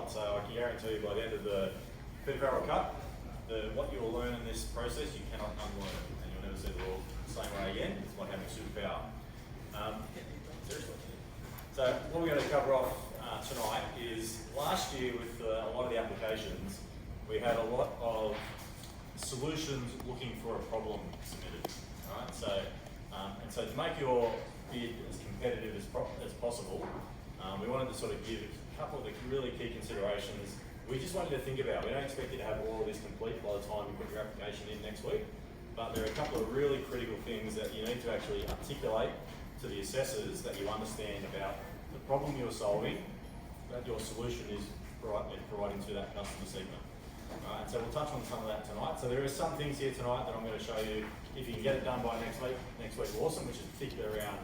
not. So I can guarantee you by the end of the Farrell Cup, what you will learn in this process, you cannot unlearn, and you'll never see the world the same way again. It's like having superpower. Seriously. So what we're going to cover off tonight is last year with a lot of the applications, we had a lot of solutions looking for a problem submitted. Right? So to make your bid as competitive as possible, we wanted to sort of give a couple of the really key considerations we just wanted you to think about. We don't expect you to have all of this complete by the time you put your application in next week, but there are a couple of really critical things that you need to actually articulate to the assessors that you understand about the problem you're solving, that your solution is providing to that customer segment. And so we'll touch on some of that tonight. So there are some things here tonight that I'm going to show you. If you can get it done by next week, awesome, which is particularly around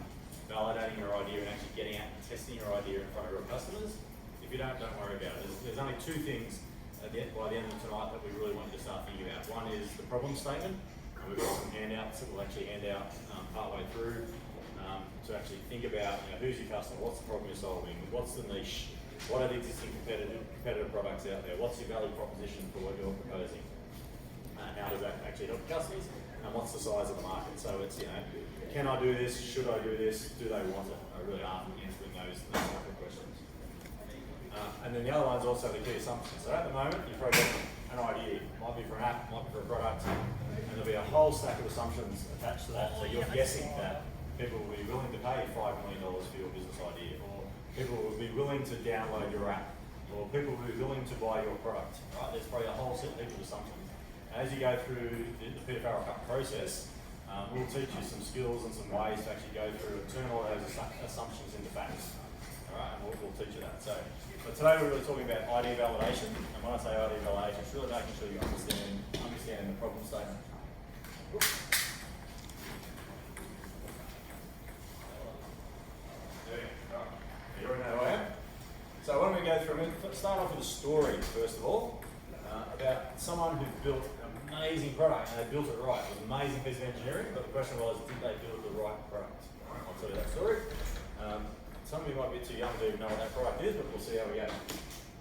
validating your idea and actually getting out and testing your idea in front of your customers. If you don't worry about it. There's only two things by the end of tonight that we really want you to start thinking about. One is the problem statement, and we've got some handouts that we'll actually hand out partway through to actually think about who's your customer, what's the problem you're solving, what's the niche, what are the existing competitive products out there, what's your value proposition for what you're proposing, how does that actually help customers, and what's the size of the market. So it's, can I do this, should I do this, do they want it? I really aren't answering those type of questions. And then the other one's also the key assumptions. So at the moment, you've probably got an idea. Might be for an app, might be for a product, and there'll be a whole stack of assumptions attached to that. So you're guessing that people will be willing to pay $5 million for your business idea, or people will be willing to download your app, or people will be willing to buy your product. Right? There's probably a whole set of assumptions. And as you go through the Peter Farrell Cup process, we'll teach you some skills and some ways to actually go through and turn all those assumptions into facts. All right, and we'll teach you that. So today we're really talking about idea validation, and when I say idea validation, it's really making sure you understand the problem statement. You already know who I am. So why don't we go through and start off with a story first of all about someone who built an amazing product, and they built it right. It was an amazing piece of engineering, but the question was, did they build the right product? I'll tell you that story. Some of you might be too young to even know what that product is, but we'll see how we go.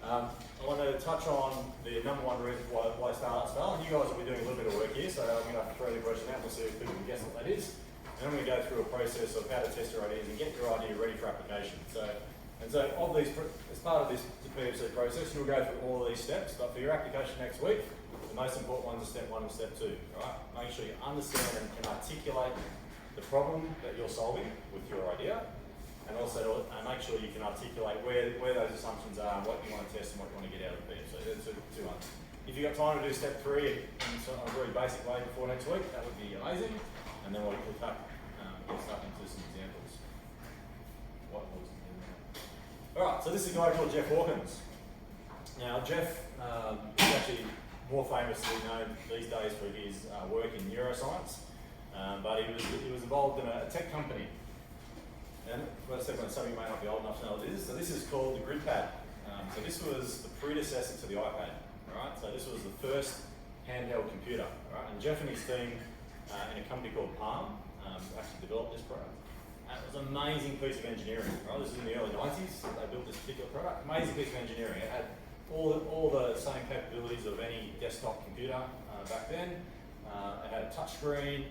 I want to touch on the number one reason why startups fail. And you guys will be doing a little bit of work here, so I'm going to have to throw the question out and we'll see if people can guess what that is. And then we're going to go through a process of how to test your ideas and get your idea ready for application. So of these, as part of this PFC process, you'll go through all of these steps, but for your application next week, the most important ones are step 1 and step 2. Right? Make sure you understand and can articulate the problem that you're solving with your idea, and also make sure you can articulate where those assumptions are, and what you want to test and what you want to get out of the PFC. There's two ones. If you've got time to do step 3 in a very basic way before next week, that would be amazing. And then we'll get stuck into some examples. Alright, so this is a guy called Jeff Hawkins. Now Jeff is actually more famously known these days for his work in neuroscience, but he was involved in a tech company. And first of all, some of you may not be old enough to know what it is. So this is called the GridPad. So this was the predecessor to the iPad. Right? So this was the first handheld computer. Right? And Jeff and his team in a company called Palm actually developed this product. And it was an amazing piece of engineering. Right? This was in the early 90s that they built this particular product. Amazing piece of engineering. It had all the same capabilities of any desktop computer back then. It had a touch screen.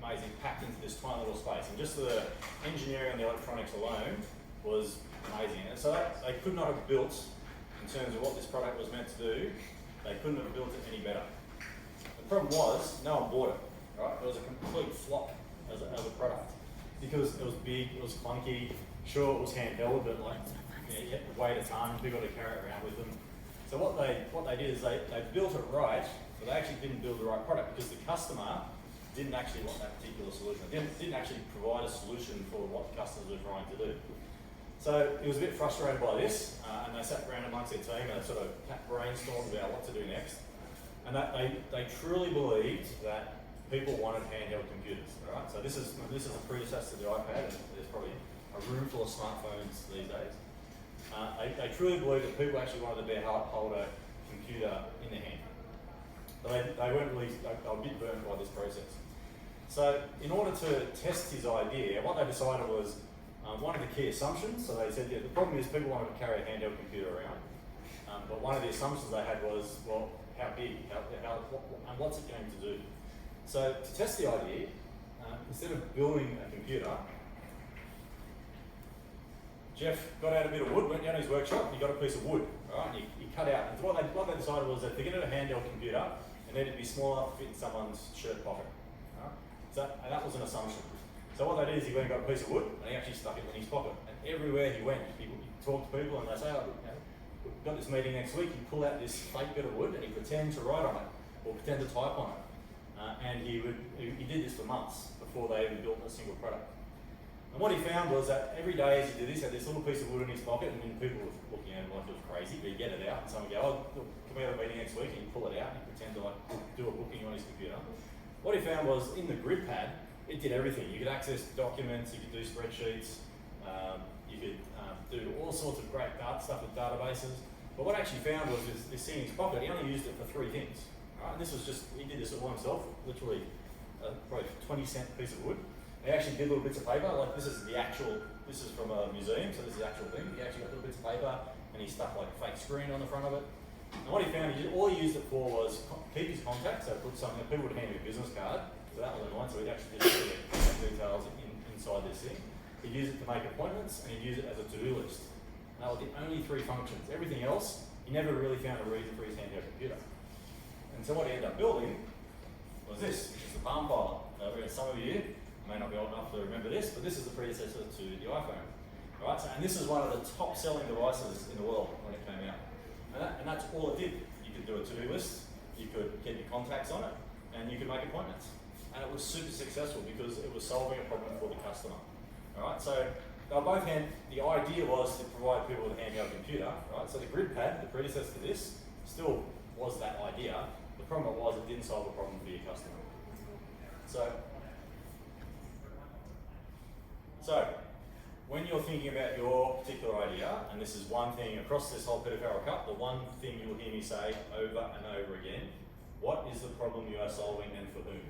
Amazing, packed into this tiny little space, and just the engineering and the electronics alone was amazing. And so they could not have built, in terms of what this product was meant to do, they couldn't have built it any better. The problem was, no one bought it, right? It was a complete flop as a product, because it was big, it was clunky, sure it was handheld, but you had to weigh a ton, people had to carry it around with them. So what they did is they built it right, but they actually didn't build the right product, because the customer didn't actually want that particular solution. It didn't actually provide a solution for what customers were trying to do. So he was a bit frustrated by this, and they sat around amongst their team and sort of brainstormed about what to do next. And they truly believed that people wanted handheld computers. Right? So this is a predecessor to the iPad, and there's probably a room full of smartphones these days. They truly believed that people actually wanted to hold a computer in their hand. But they weren't really, they were a bit burnt by this process. So in order to test his idea, what they decided was one of the key assumptions. So they said, the problem is people wanted to carry a handheld computer around. But one of the assumptions they had was, well, how big, and what's it going to do? So to test the idea, instead of building a computer, Jeff got out a bit of wood, went down to his workshop, and he got a piece of wood, right? And he cut out. And what they decided was that if they're going to do a handheld computer, it needed to be small enough to fit in someone's shirt pocket. Right? And that was an assumption. So what they did is he went and got a piece of wood, and he actually stuck it in his pocket. And everywhere he went, he talked to people, and they say, we've got this meeting next week. He'd pull out this fake bit of wood, and he'd pretend to write on it, or pretend to type on it. And he did this for months before they even built a single product. And what he found was that every day as he did this, he had this little piece of wood in his pocket, and then people were looking at him like it was crazy, but he'd get it out, and someone would go, oh, look, can we have a meeting next week? And he'd pull it out, and he'd pretend to do a booking on his computer. What he found was in the grid pad, it did everything. You could access documents, you could do spreadsheets, you could do all sorts of great stuff with databases. But what I actually found was this thing in his pocket, he only used it for 3 things. Right? And this was just, he did this all himself, literally probably 20-cent piece of wood. He actually did little bits of paper, like this is from a museum, so this is the actual thing. He actually got little bits of paper and he stuck like a fake screen on the front of it. And what he found, all he used it for was keep his contacts, so put something, people would hand him a business card, so that was annoying, so he'd actually just put the contact details inside this thing. He'd use it to make appointments and he'd use it as a to-do list. And that was the only 3 functions. Everything else, he never really found a reason for his handheld computer. And so what he ended up building was this, which is the Palm Pilot. Some of you may not be old enough to remember this, but this is the predecessor to the iPhone. Right? So, and this is one of the top selling devices in the world when it came out. And that's all it did. You could do a to-do list, you could get your contacts on it, and you could make appointments. And it was super successful because it was solving a problem for the customer. Alright, so they were both the idea was to provide people with a handheld computer, right? So the grid pad, the predecessor to this, still was that idea. The problem was it didn't solve a problem for your customer. So when you're thinking about your particular idea, and this is one thing across this whole Farrell Cup, the one thing you'll hear me say over and over again, what is the problem you are solving and for whom?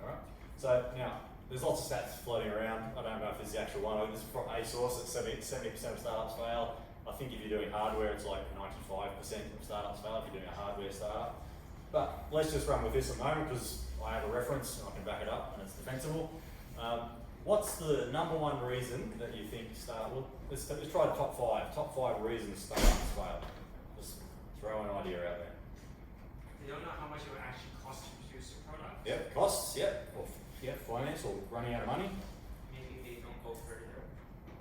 Alright? So now, there's lots of stats floating around. I don't know if this is the actual one. This is from a source that 70% of startups fail. I think if you're doing hardware, it's like 95% of startups fail if you're doing a hardware startup. But let's just run with this at the moment because I have a reference and I can back it up and it's defensible. What's the #1 reason that you think let's try the top 5. Top 5 reasons startups fail. Just throw an idea out there. They don't know how much it would actually cost to produce a product. Yep, costs, yep. Or finance or running out of money. Maybe they don't go further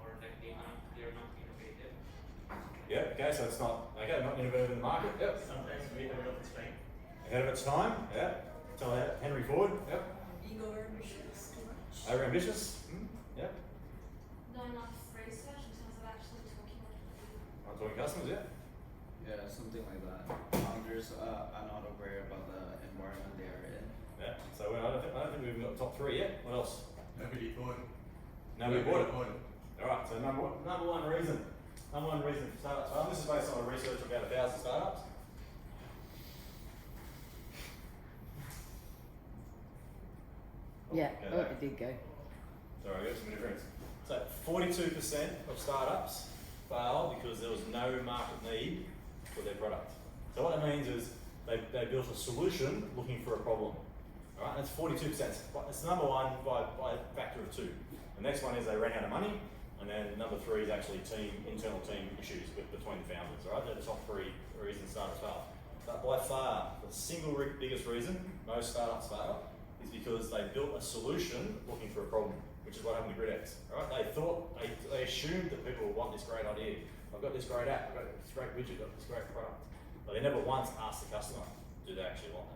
or like they're not innovative. Yep, okay, so it's not innovative in the market. Yep. Sometimes we ahead of its time. Ahead of its time, yep. Tell that Henry Ford, yep. Ego or ambitious too much. Over ambitious, yep. Not enough research in terms of actually talking what to do. I'm talking customers, yeah. Yeah, something like that. Founders are not aware about the environment they are in. Yeah. So I don't think we've got top 3 yet. What else? Nobody bought it. Nobody bought it. All right. So number one reason for startups. Well, this is based on a research of about 1,000 startups. Yeah, Okay, it did go. Sorry, I got some interference. So 42% of startups fail because there was no market need for their product. So what that means is they built a solution looking for a problem. All right, that's 42%. It's #1 by a factor of 2. The next one is they ran out of money, and then number 3 is actually internal team issues between the founders. All right, they're the top 3 reasons startups fail. But by far, the single biggest reason most startups fail is because they built a solution looking for a problem, which is what happened to GridX. All right, they assumed that people would want this great idea. I've got this great app, I've got this great widget, I've got this great product. But they never once asked the customer, do they actually want that?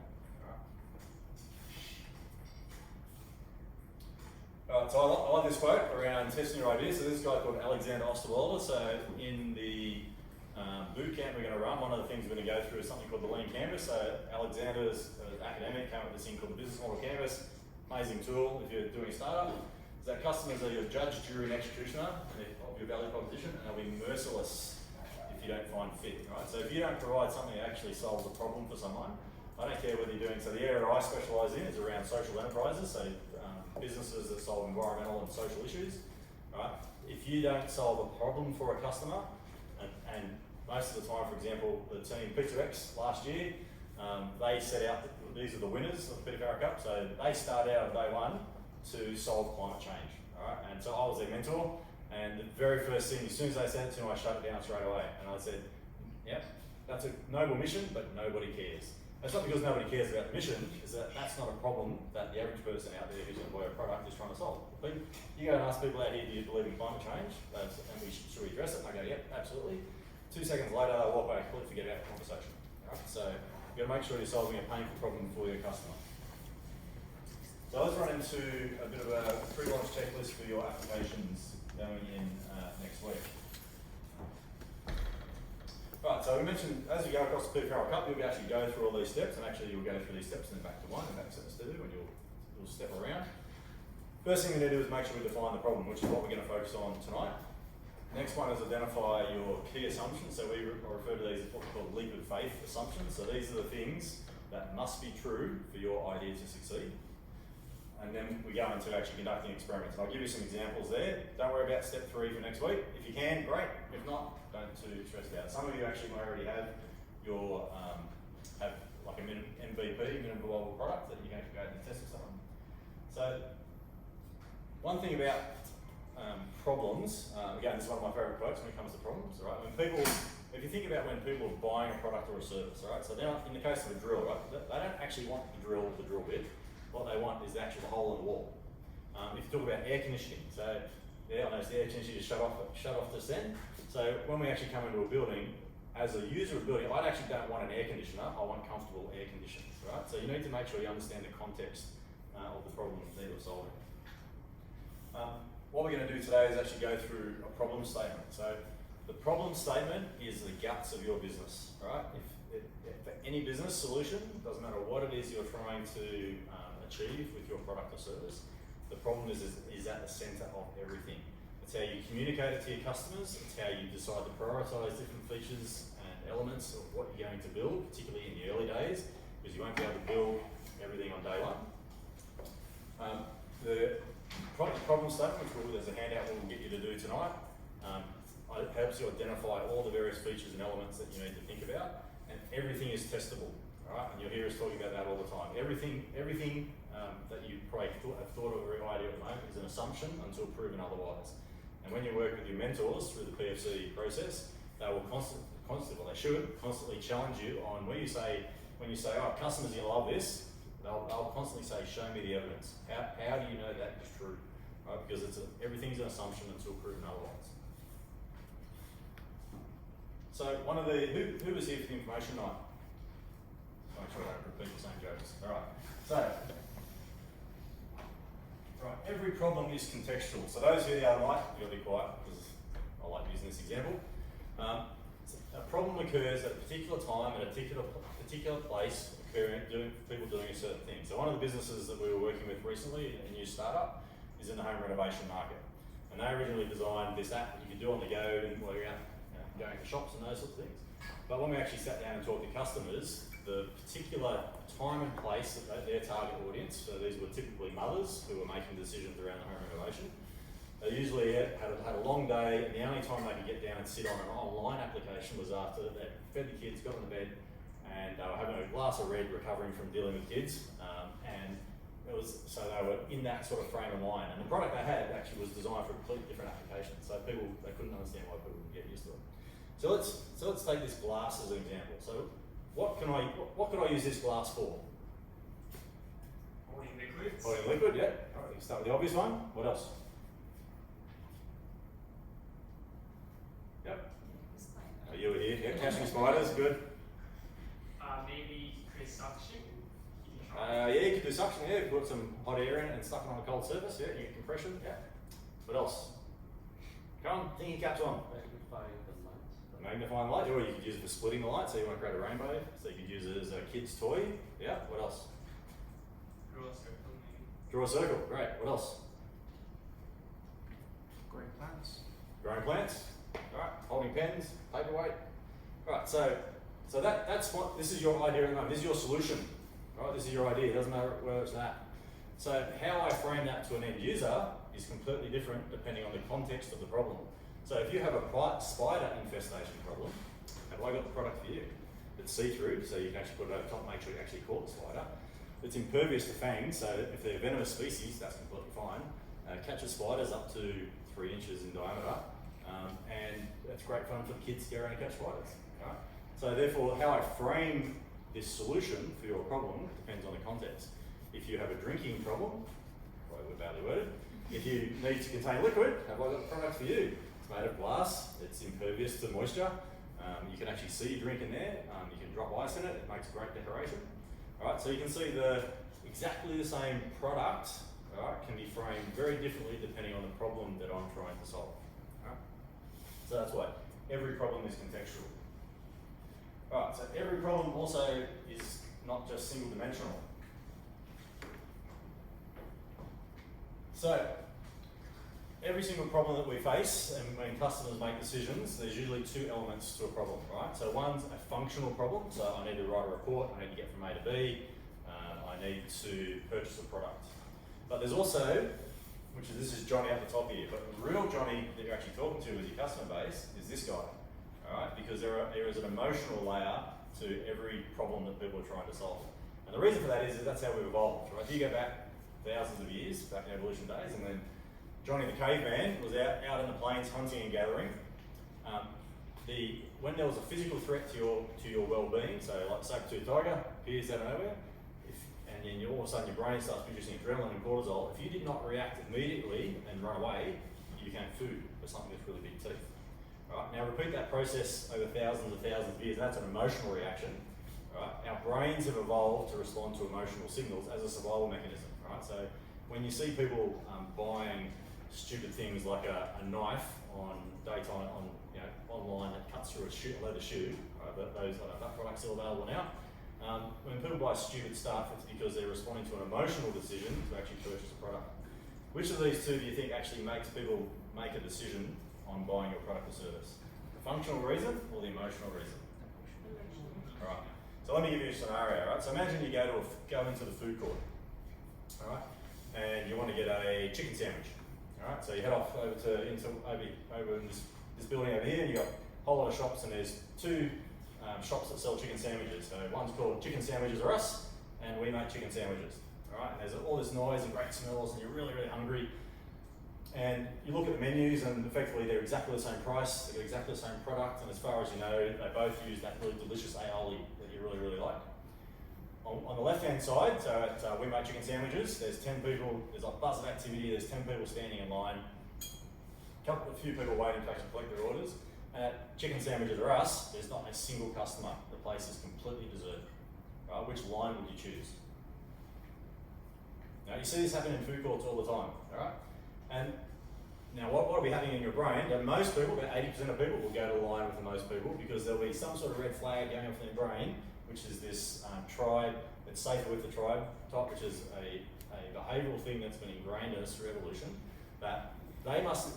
Alright, so I like this quote around testing your ideas. So this guy called Alexander Osterwalder. So in the boot camp we're going to run, one of the things we're going to go through is something called the Lean Canvas. So Alexander's academic came up with this thing called the Business Model Canvas. Amazing tool if you're doing a startup. So customers are your judge, jury, and executioner of your value proposition, and they'll be merciless if you don't find fit. Right? So if you don't provide something that actually solves a problem for someone, I don't care whether you're doing, so the area I specialise in is around social enterprises, so businesses that solve environmental and social issues, right? If you don't solve a problem for a customer, and most of the time, for example, the team Pizza X last year, they set out, these are the winners of the Peter Farrell Cup, so they started out on day one to solve climate change, all right? And so I was their mentor, and the very first thing, as soon as they said it to me, I shut it down straight away, and I said, yep, that's a noble mission, but nobody cares. That's not because nobody cares about the mission, is that that's not a problem that the average person out there who's going to buy a product is trying to solve. But you go and ask people out here, do you believe in climate change? And should we address it? And I go, yep, absolutely. 2 seconds later, I walk away and completely forget about the conversation. Right? So you've got to make sure you're solving a painful problem for your customer. So let's run into a bit of a pre-launch checklist for your applications going in next week. Right, so we mentioned as you go across the Peter Farrell Cup, you'll actually go through all these steps, and actually you'll go through these steps and then back to one and back to steps 2, and you'll step around. First thing we need to do is make sure we define the problem, which is what we're going to focus on tonight. Next one is identify your key assumptions. So we refer to these as what we call leap of faith assumptions. So these are the things that must be true for your idea to succeed. And then we go into actually conducting experiments. And I'll give you some examples there. Don't worry about step 3 for next week. If you can, great. If not, don't too stress about it. Some of you actually may already have your have like a MVP, minimum viable product, that you're going to go and test with someone. So one thing about problems, again, this is one of my favourite quotes when it comes to problems. All right, if you think about when people are buying a product or a service, all right, so now in the case of a drill, right, they don't actually want the drill bit. What they want is actually the hole in the wall. If you talk about air conditioning, so yeah, I know the air conditioning is shut off this end. So when we actually come into a building, as a user of the building, I actually don't want an air conditioner. I want comfortable air conditions, right? So you need to make sure you understand the context of the problem that you're solving. What we're going to do today is actually go through a problem statement. So the problem statement is the guts of your business, right? If for any business solution, doesn't matter what it is you're trying to achieve with your product or service, the problem is at the centre of everything. It's how you communicate it to your customers, it's how you decide to prioritise different features and elements of what you're going to build, particularly in the early days, because you won't be able to build everything on day one. The product problem statement, which there's a handout we'll get you to do tonight, it helps you identify all the various features and elements that you need to think about, and everything is testable. Alright, and you'll hear us talking about that all the time. Everything that you probably have thought of or idea at the moment is an assumption until proven otherwise. And when you work with your mentors through the PFC process, they will constantly challenge you on when you say, oh, customers, you love this, they'll constantly say, show me the evidence. How do you know that is true? Right? Because everything's an assumption until proven otherwise. So who was here for the information night? Make sure I don't repeat the same jokes. Alright, so, every problem is contextual. So those who are the other night, you've got to be quiet because I like using this example. A problem occurs at a particular time, at a particular place, people doing a certain thing. So one of the businesses that we were working with recently, a new startup, is in the home renovation market. And they originally designed this app that you could do on the go and while you're out going to shops and those sorts of things. But when we actually sat down and talked to customers, the particular time and place that their target audience, so these were typically mothers who were making decisions around the home renovation, they usually had a long day, and the only time they could get down and sit on an online application was after they'd fed the kids, got them to bed, and they were having a glass of red, recovering from dealing with kids, and so they were in that sort of frame of mind. And the product they had actually was designed for a completely different application, so they couldn't understand why people would get used to it. So let's take this glass as an example. So what could I use this glass for? Holding liquids. Holding liquid, yeah. All right, you start with the obvious one. What else? Yep. Oh, you were here. Yeah, catching spiders, good. Maybe create suction. Yeah, you could do suction, yeah. Put some hot air in it and stuck it on a cold surface, yeah. You get compression, yeah. What else? Come on, thinking caps on. Magnifying light, or you could use it for splitting the light, so you want to create a rainbow, so you could use it as a kid's toy. Yeah, what else? Draw a circle, maybe. Draw a circle, great. What else? Growing plants. Growing plants. Alright, holding pens, paperweight. Alright, so that's what, this is your idea at the moment, this is your solution. Alright, this is your idea, it doesn't matter where it's at. So how I frame that to an end user is completely different depending on the context of the problem. So if you have a spider infestation problem, have I got the product for you? It's see-through, so you can actually put it over top, make sure you actually caught the spider. It's impervious to fangs, so if they're venomous species, that's completely fine. Catches spiders up to 3 inches in diameter, and it's great fun for the kids to go around and catch spiders. Right? So therefore, how I frame this solution for your problem depends on the context. If you have a drinking problem, probably badly worded, if you need to contain liquid, have I got the product for you? It's made of glass, it's impervious to moisture, you can actually see your drink in there, you can drop ice in it, it makes great decoration. Alright, so you can see exactly the same product, alright, can be framed very differently depending on the problem that I'm trying to solve. Alright? So that's why every problem is contextual. Alright, so every problem also is not just single dimensional. So, every single problem that we face, and when customers make decisions, there's usually 2 elements to a problem, right? So one's a functional problem, so I need to write a report, I need to get from A to B, I need to purchase a product. But there's also, this is Johnny at the top here, but the real Johnny that you're actually talking to as your customer base is this guy, all right? Because there is an emotional layer to every problem that people are trying to solve. And the reason for that is that's how we've evolved, right? If you go back thousands of years, back in evolution days, and then Johnny the caveman was out in the plains hunting and gathering. When there was a physical threat to your well-being, so like saber-toothed tiger appears out of nowhere, and then all of a sudden your brain starts producing adrenaline and cortisol. If you did not react immediately and run away, you became food for something with really big teeth. Right? Now repeat that process over thousands of years. That's an emotional reaction. Right? Our brains have evolved to respond to emotional signals as a survival mechanism. Right? So when you see people buying stupid things like a knife on daytime online that cuts through a leather shoe, right? But that product's still available now. When people buy stupid stuff, it's because they're responding to an emotional decision to actually purchase a product. Which of these two do you think actually makes people make a decision on buying your product or service? The functional reason or the emotional reason? All right. So let me give you a scenario. Right. So imagine you go into the food court, all right, and you want to get a chicken sandwich. All right. So you head off over in this building over here, and you've got a whole lot of shops, and there's 2 shops that sell chicken sandwiches. So one's called Chicken Sandwiches Are Us, and we make chicken sandwiches. All right. And there's all this noise and great smells, and you're really, really hungry. And you look at the menus, and effectively they're exactly the same price, they've got exactly the same product, and as far as you know, they both use that really delicious aioli that you really, really like. On the left-hand side, so at We Make Chicken Sandwiches, there's 10 people, there's a buzz of activity, there's 10 people standing in line, a few people waiting to actually collect their orders. And at Chicken Sandwiches Are Us, there's not a single customer. The place is completely deserted. Right? Which line would you choose? Now, you see this happen in food courts all the time, all right? And now what will be happening in your brain, that most people, about 80% of people will go to the line with the most people because there'll be some sort of red flag going off in their brain, which is this tribe, it's safer with the tribe type, which is a behavioural thing that's been ingrained in us through evolution, that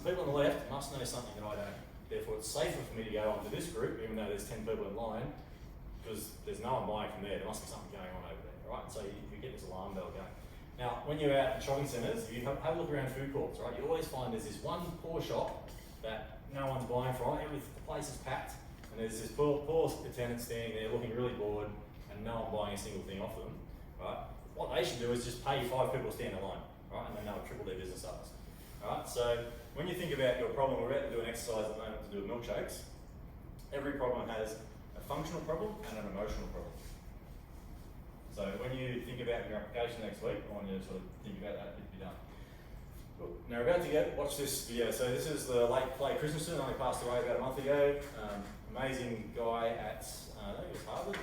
people on the left must know something that I don't. Therefore, it's safer for me to go onto this group, even though there's 10 people in line, because there's no one buying from there. There must be something going on over there, right? So you get this alarm bell going. Now, when you're out in shopping centres, you have a look around food courts, right? You always find there's this one poor shop that no one's buying from. The place is packed, and there's this poor tenant standing there looking really bored, and no one buying a single thing off them, right? What they should do is just pay 5 people to stand in line, right? And then they'll triple their business hours. Alright, so when you think about your problem, we're about to do an exercise at the moment to do with milkshakes. Every problem has a functional problem and an emotional problem. So when you think about your application next week, I want you to sort of think about that if you're done. Cool. Now we're about to watch this video. So this is the late Clay Christensen, only passed away about a month ago. Amazing guy at, I think it was Harvard.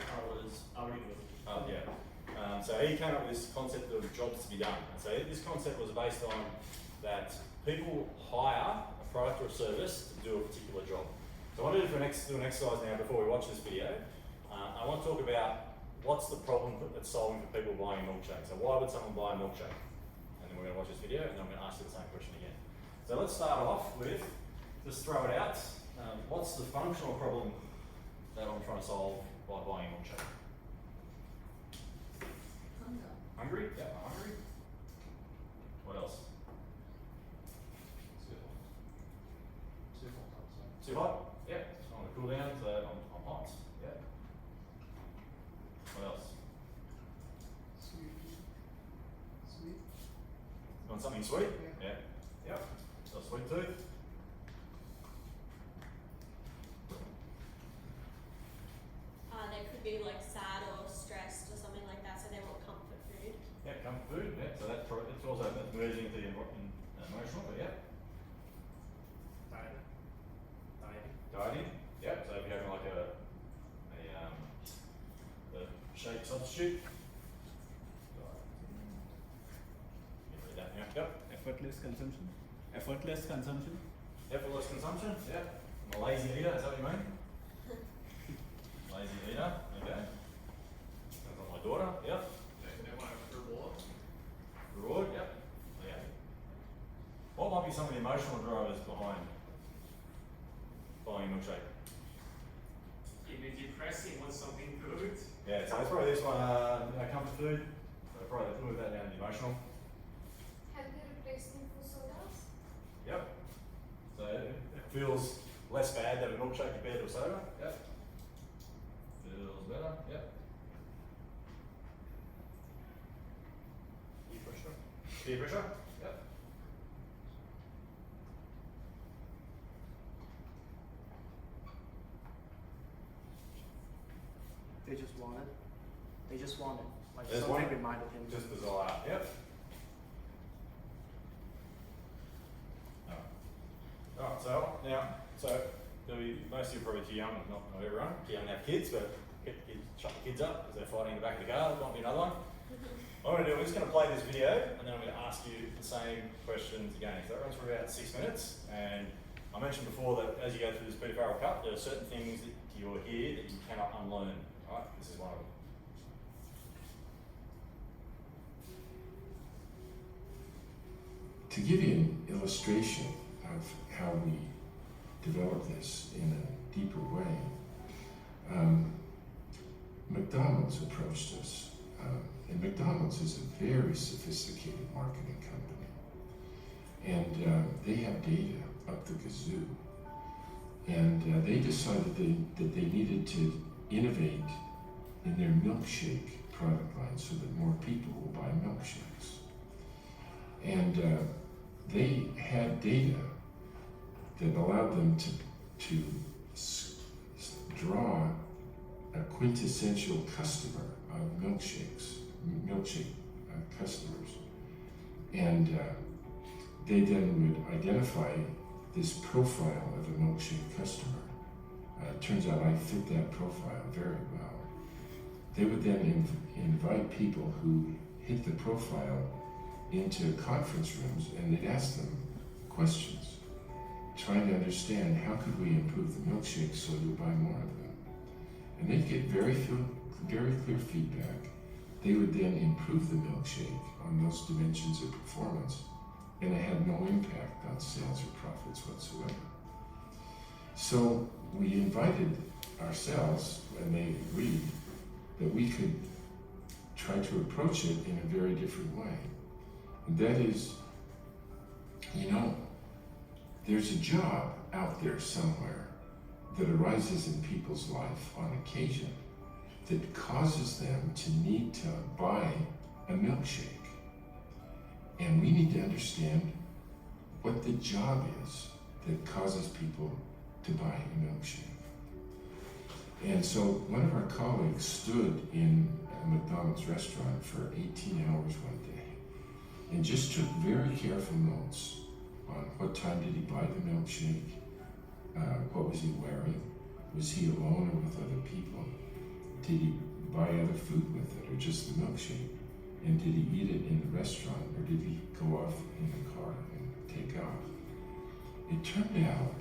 So he came up with this concept of jobs to be done. And so this concept was based on that people hire a product or a service to do a particular job. So I want to do an exercise now before we watch this video. I want to talk about what's the problem that's solving for people buying a milkshake. So why would someone buy a milkshake? And then we're going to watch this video, and then I'm going to ask you the same question again. So let's start off with, just throw it out, what's the functional problem that I'm trying to solve by buying a milkshake? Hungry? Yeah, I'm hungry. What else? Too hot? Yeah, I want to cool down, so I'm hot. Want something sweet? Yeah. Yep. So sweet tooth. They could be like sad or stressed or something like that, so they want comfort food. Yeah, comfort food. Yeah. So that's it's also that's merging into the emotional, but yeah. Dieting. Yep. So if you're having like a shake substitute. You read that now. Yep. Effortless consumption. Effortless consumption. Effortless consumption. Yep. I'm a lazy eater. Is that what you mean? Lazy eater. Okay. That's on my daughter. Yep. They want a reward. Reward. Yep. Okay. What might be some of the emotional drivers behind buying a milkshake? If you're depressed, you want something good. Yeah, so it's probably this one, comfort food. So probably move that down to the emotional. Healthy replacement for sodas. Yep. So it feels less bad than a milkshake compared to a soda. Yep. Feels better. Yep. Peer pressure. Peer pressure. Yep. They just want it. They just want it. Like There's something one. reminded him. Just desire. Yep. Alright, so most of you are probably too young, not everyone, too young to have kids, but shut the kids up because they're fighting in the back of the car. There might be another one. What I'm going to do, I'm just going to play this video and then I'm going to ask you the same questions again. So that runs for about 6 minutes. And I mentioned before that as you go through this Peter Farrell Cup, there are certain things that you'll hear that you cannot unlearn. Right? This is one of them. To give you an illustration of how we develop this in a deeper way, McDonald's approached us. And McDonald's is a very sophisticated marketing company. And they have data up the kazoo. And they decided that they needed to innovate in their milkshake product line so that more people will buy milkshakes. And they had data that allowed them to draw a quintessential customer of milkshake customers. And they then would identify this profile of a milkshake customer. It turns out I fit that profile very well. They would then invite people who hit the profile into conference rooms and they'd ask them questions, trying to understand how could we improve the milkshakes so you'll buy more of them. And they'd get very clear feedback. They would then improve the milkshake on those dimensions of performance, and it had no impact on sales or profits whatsoever. So we invited ourselves, and they agreed, that we could try to approach it in a very different way. And that is, there's a job out there somewhere that arises in people's life on occasion that causes them to need to buy a milkshake. And we need to understand what the job is that causes people to buy a milkshake. And so one of our colleagues stood in a McDonald's restaurant for 18 hours one day and just took very careful notes on what time did he buy the milkshake, what was he wearing, was he alone or with other people, did he buy other food with it or just the milkshake, and did he eat it in the restaurant or did he go off in the car and take off. It turned out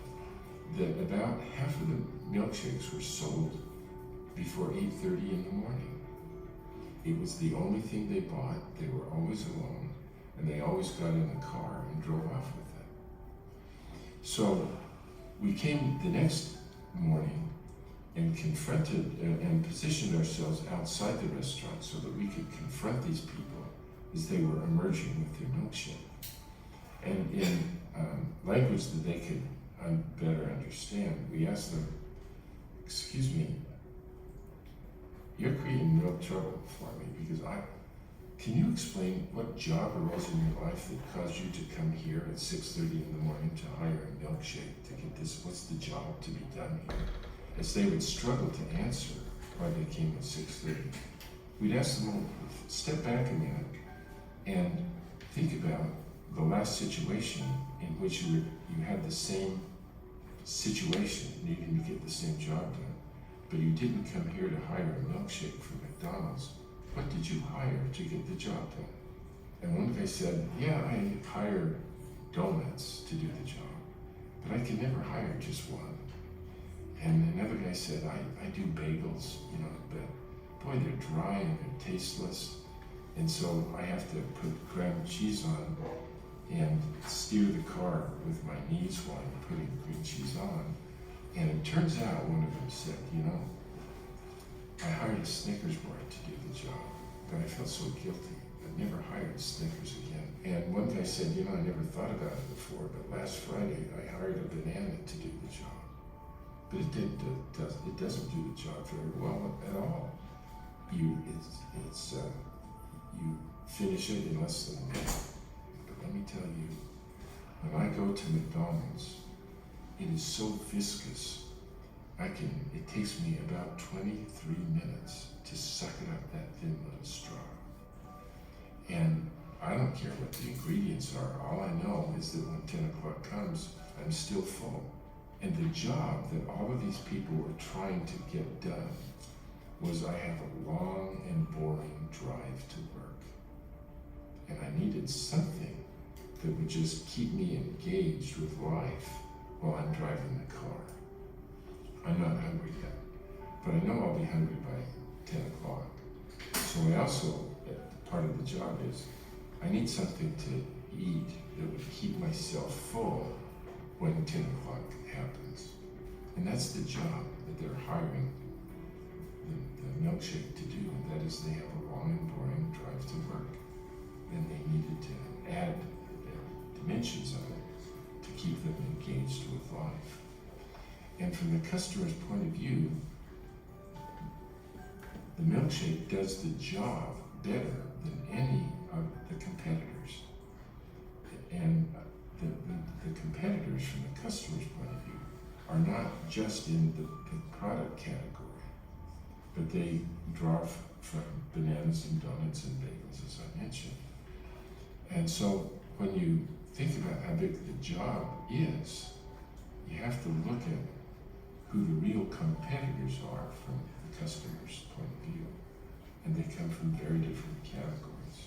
that about half of the milkshakes were sold before 8:30 in the morning. It was the only thing they bought. They were always alone, and they always got in the car and drove off with it. So we came the next morning and confronted and positioned ourselves outside the restaurant so that we could confront these people as they were emerging with their milkshake. And in language that they could better understand, we asked them, "Excuse me, you're creating real trouble for me because Can you explain what job arose in your life that caused you to come here at 6:30 in the morning to hire a milkshake to get this? What's the job to be done here? As they would struggle to answer why they came at 6:30. We'd ask them, step back a minute and think about the last situation in which you had the same situation, needing to get the same job done, but you didn't come here to hire a milkshake from McDonald's. What did you hire to get the job done? And one guy said, yeah, I hire donuts to do the job, but I can never hire just one. And another guy said, I do bagels, but boy, they're dry and they're tasteless. And so I have to put cream cheese on and steer the car with my knees while I'm putting cream cheese on. And it turns out one of them said, I hired a Snickers bar to do the job, but I felt so guilty. I've never hired Snickers again. And one guy said, I never thought about it before, but last Friday I hired a banana to do the job. But it doesn't do the job very well at all. You finish it in less than a minute. But let me tell you, when I go to McDonald's, it is so viscous. It takes me about 23 minutes to suck it up that thin little straw. And I don't care what the ingredients are. All I know is that when 10 o'clock comes, I'm still full. And the job that all of these people were trying to get done was I have a long and boring drive to work. And I needed something that would just keep me engaged with life while I'm driving the car. I'm not hungry yet, but I know I'll be hungry by 10 o'clock. So I also, part of the job is, I need something to eat that would keep myself full when 10 o'clock happens. And that's the job that they're hiring the milkshake to do, and that is they have a long and boring drive to work. And they needed to add dimensions of it to keep them engaged with life. And from the customer's point of view, the milkshake does the job better than any of the competitors. And the competitors from the customer's point of view are not just in the product category, but they draw from bananas and donuts and bagels, as I mentioned. And so when you think about how big the job is, you have to look at who the real competitors are from the customer's point of view. And they come from very different categories.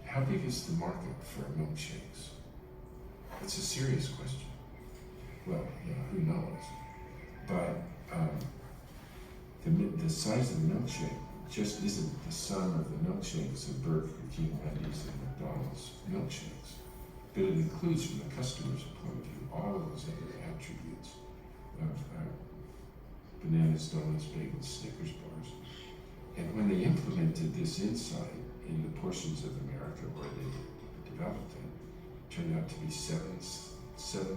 How big is the market for milkshakes? It's a serious question. Well, who knows? But the size of the milkshake just isn't the sum of the milkshakes of Burger King, Wendy's, and McDonald's milkshakes. But it includes, from the customer's point of view, all of those other attributes of bananas, donuts, bagels, Snickers bars. And when they implemented this insight in the portions of America where they developed it, turned out to be seven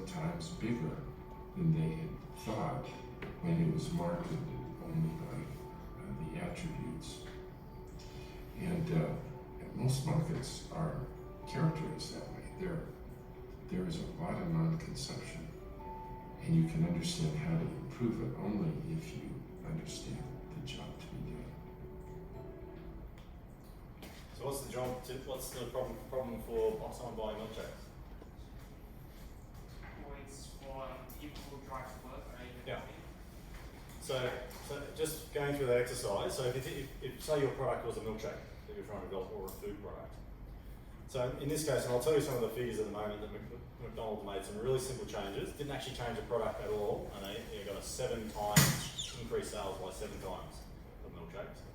times bigger than they had thought when it was marketed only by the attributes. And most markets are characterized that way. There is a lot of non-consumption, and you can understand how to improve it only if you understand the job to be done. So what's the problem for someone buying milkshakes? Points for people who drive to work or even Yeah. So just going through that exercise, so if say your product was a milkshake that you're trying to develop, or a food product. So in this case, and I'll tell you some of the figures at the moment, that McDonald's made some really simple changes, didn't actually change the product at all, and they got a 7 times increased sales by 7 times of milkshakes.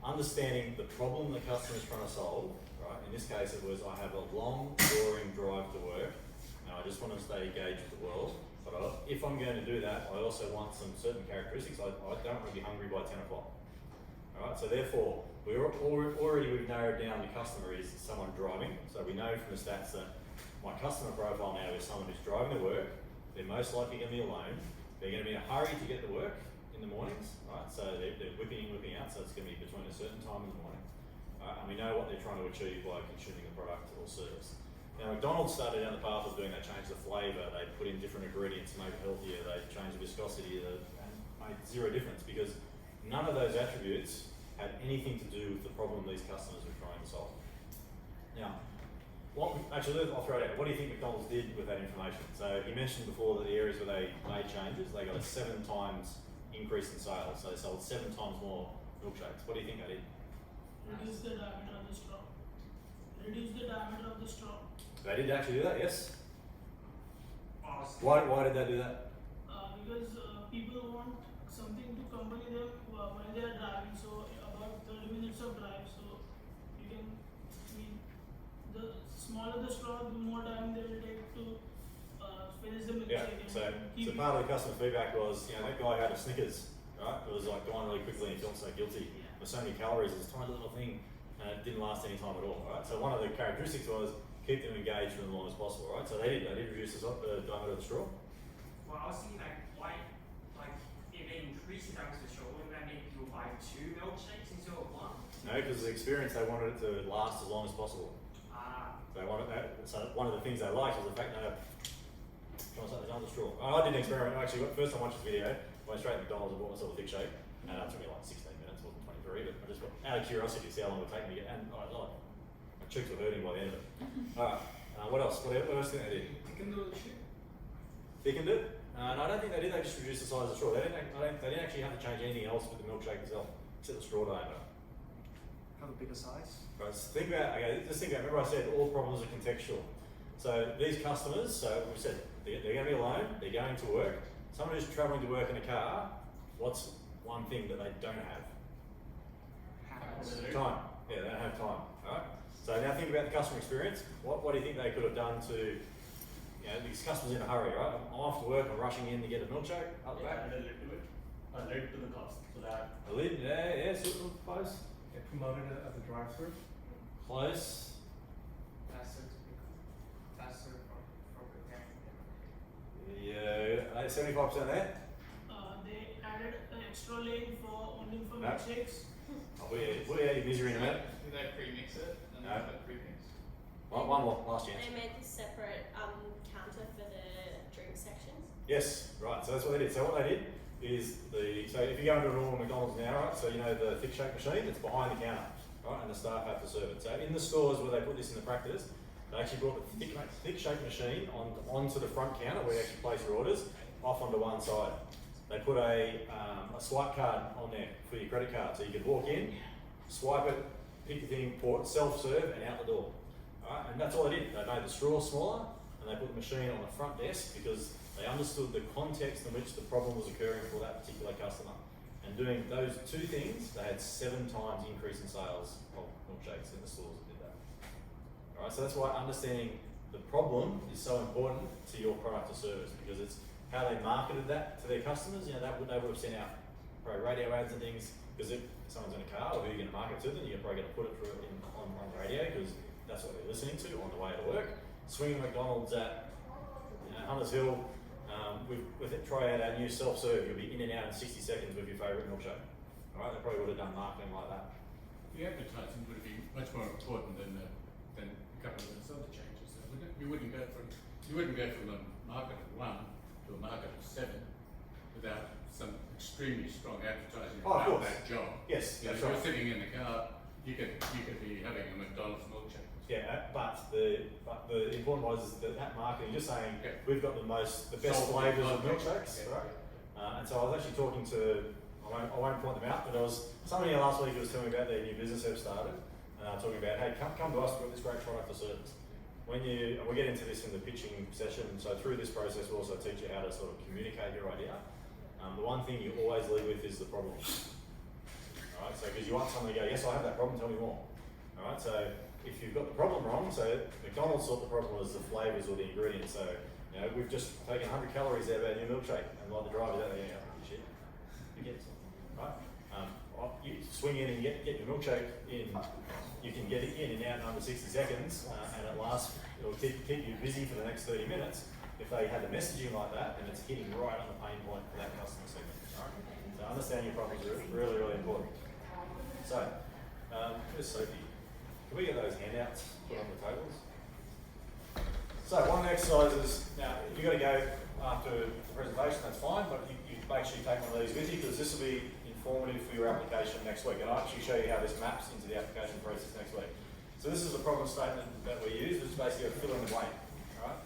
Understanding the problem the customer is trying to solve, right? In this case, it was I have a long, boring drive to work, and I just want to stay engaged with the world. But if I'm going to do that, I also want some certain characteristics. I don't want to be hungry by 10 o'clock. All right, so therefore, we've narrowed down the customer is someone driving. So we know from the stats that my customer profile now is someone who's driving to work. They're most likely going to be alone. They're going to be in a hurry to get to work in the mornings, right? So they're whipping in, whipping out. So it's going to be between a certain time in the morning. right? And we know what they're trying to achieve by consuming the product or service. Now, McDonald's started down the path of doing that, changed the flavour, they put in different ingredients to make it healthier, they changed the viscosity, and made zero difference because none of those attributes had anything to do with the problem these customers were trying to solve. Now, actually, I'll throw it out. What do you think McDonald's did with that information? So, you mentioned before that the areas where they made changes, they got a 7 times increase in sales, so they sold 7 times more milkshakes. What do you think they did? Reduce the diameter of the straw. Reduce the diameter of the straw. They did actually do that, yes. Awesome. Why did they do that? Because people want something to accompany them while they are driving. So about 30 minutes of drive. So you can, the smaller the straw, the more time they will take to finish the Yeah, milkshake. so part of the customer feedback was, that guy had a Snickers, right? It was like going really quickly and he felt so guilty. There's so many calories, this tiny little thing, and it didn't last any time at all, right? So one of the characteristics was keep them engaged for as long as possible, right? So they did reduce the diameter of the straw. Well, I was thinking why, if they increase the diameter of the straw, wouldn't that make people buy 2 milkshakes instead of 1? No, because the experience, they wanted it to last as long as possible. They wanted that. So one of the things they liked was the fact that trying to say there's another straw. I did an experiment. Actually, first time I watched this video, I went straight to McDonald's and bought myself a thick shake, and it took me like 16 minutes, wasn't 23, but I just out of curiosity to see how long it would take me to get. And I was like, my cheeks were hurting by the end of it. All right. What else? What else do you think they did? Thicken the milkshake. Thickened it. No, I don't think they did. They just reduced the size of the straw. They didn't actually have to change anything else with the milkshake itself, except the straw diameter. Have a bigger size. Right, so think about, remember I said all problems are contextual. So these customers, so we said they're going to be alone, they're going to work. Someone who's travelling to work in a car, what's one thing that they don't have? Time. Yeah, they don't have time. Alright? So now think about the customer experience. What do you think they could have done to, these customers in a hurry, right? I'm off to work, I'm rushing in to get a milkshake, up the back. Add a lid to it, a lid to the cost, so that A lid, yeah, sort of close. it promoted it as a drive-through. Close. Faster for preparing them. Yeah, 75% there. They added an extra lane only for No. milkshakes. I'll put you out your misery in a minute. Do they pre-mix it? And No. have it pre-mixed? One more, last chance. They made this separate counter for the drink sections. Yes, right, so that's what they did. So what they did is so if you go into a normal McDonald's now, right, so the thick shake machine, it's behind the counter, right, and the staff have to serve it. So in the stores where they put this into practice, they actually brought the thick shake machine onto the front counter where you actually place your orders, off onto one side. They put a swipe card on there for your credit card, so you could walk in, swipe it, pick your thing, self-serve, and out the door. Alright, and that's all they did. They made the straw smaller, and they put the machine on the front desk because they understood the context in which the problem was occurring for that particular customer. And doing those 2 things, they had 7 times increase in sales of milkshakes in the stores that did that. Alright, so that's why understanding the problem is so important to your product or service, because it's how they marketed that to their customers. They would have sent out probably radio ads and things, because if someone's in a car, or who you're going to market to them, you're probably going to put it on radio, because that's what they're listening to on the way to work. Swinging McDonald's at Hunters Hill, with it, try out our new self-serve, you'll be in and out in 60 seconds with your favourite milkshake. Alright, they probably would have done marketing like that. The advertising would be much more important than a couple of those other changes. You wouldn't go from a market of 1 to a market of 7 without some extremely strong advertising Oh, of about course. that job. Yes, You know, that's if you're right. sitting in the car, you could be having a McDonald's milkshake. Yeah, but the important was is that marketing, just saying Okay. we've got the best Solve flavours the of milkshakes, okay. right? And so I was actually talking to, I won't point them out, but there was somebody here last week who was telling me about their new business they've started, talking about, hey, come to us, we've got this great product or service. We'll get into this in the pitching session, so through this process we'll also teach you how to sort of communicate your idea. The one thing you always lead with is the problem. Alright, so because you want someone to go, yes, I have that problem, tell me more. Alright, so if you've got the problem wrong, so McDonald's thought the problem was the flavours or the ingredients, so we've just taken 100 calories out of our new milkshake, and like the driver's out there, shit, you get something, right? You swing in and get your milkshake in, you can get it in and out in under 60 seconds, and it'll keep you busy for the next 30 minutes. If they had the messaging like that, then it's hitting right on the pain point for that customer segment. Right? So understanding your problems is really, really important. So, where's Sophie? Can we get those handouts put on the tables? So one of the exercises, now if you've got to go after the presentation, that's fine, but you make sure you take one of these with you because this will be informative for your application next week. And I'll actually show you how this maps into the application process next week. So this is a problem statement that we use, which is basically a fill in the blank. Right?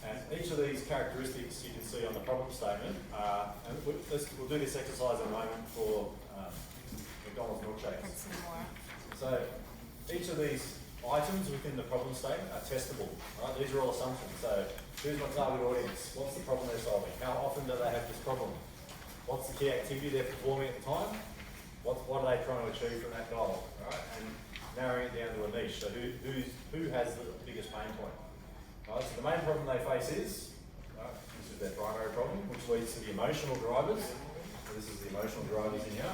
And each of these characteristics you can see on the problem statement, and we'll do this exercise in a moment for McDonald's milkshakes. So each of these items within the problem statement are testable. Right? These are all assumptions. So who's my target audience? What's the problem they're solving? How often do they have this problem? What's the key activity they're performing at the time? What are they trying to achieve from that goal? Right? And narrowing it down to a niche. So who has the biggest pain point? Right? So the main problem they face is, right, this is their primary problem, which leads to the emotional drivers. So this is the emotional drivers in here.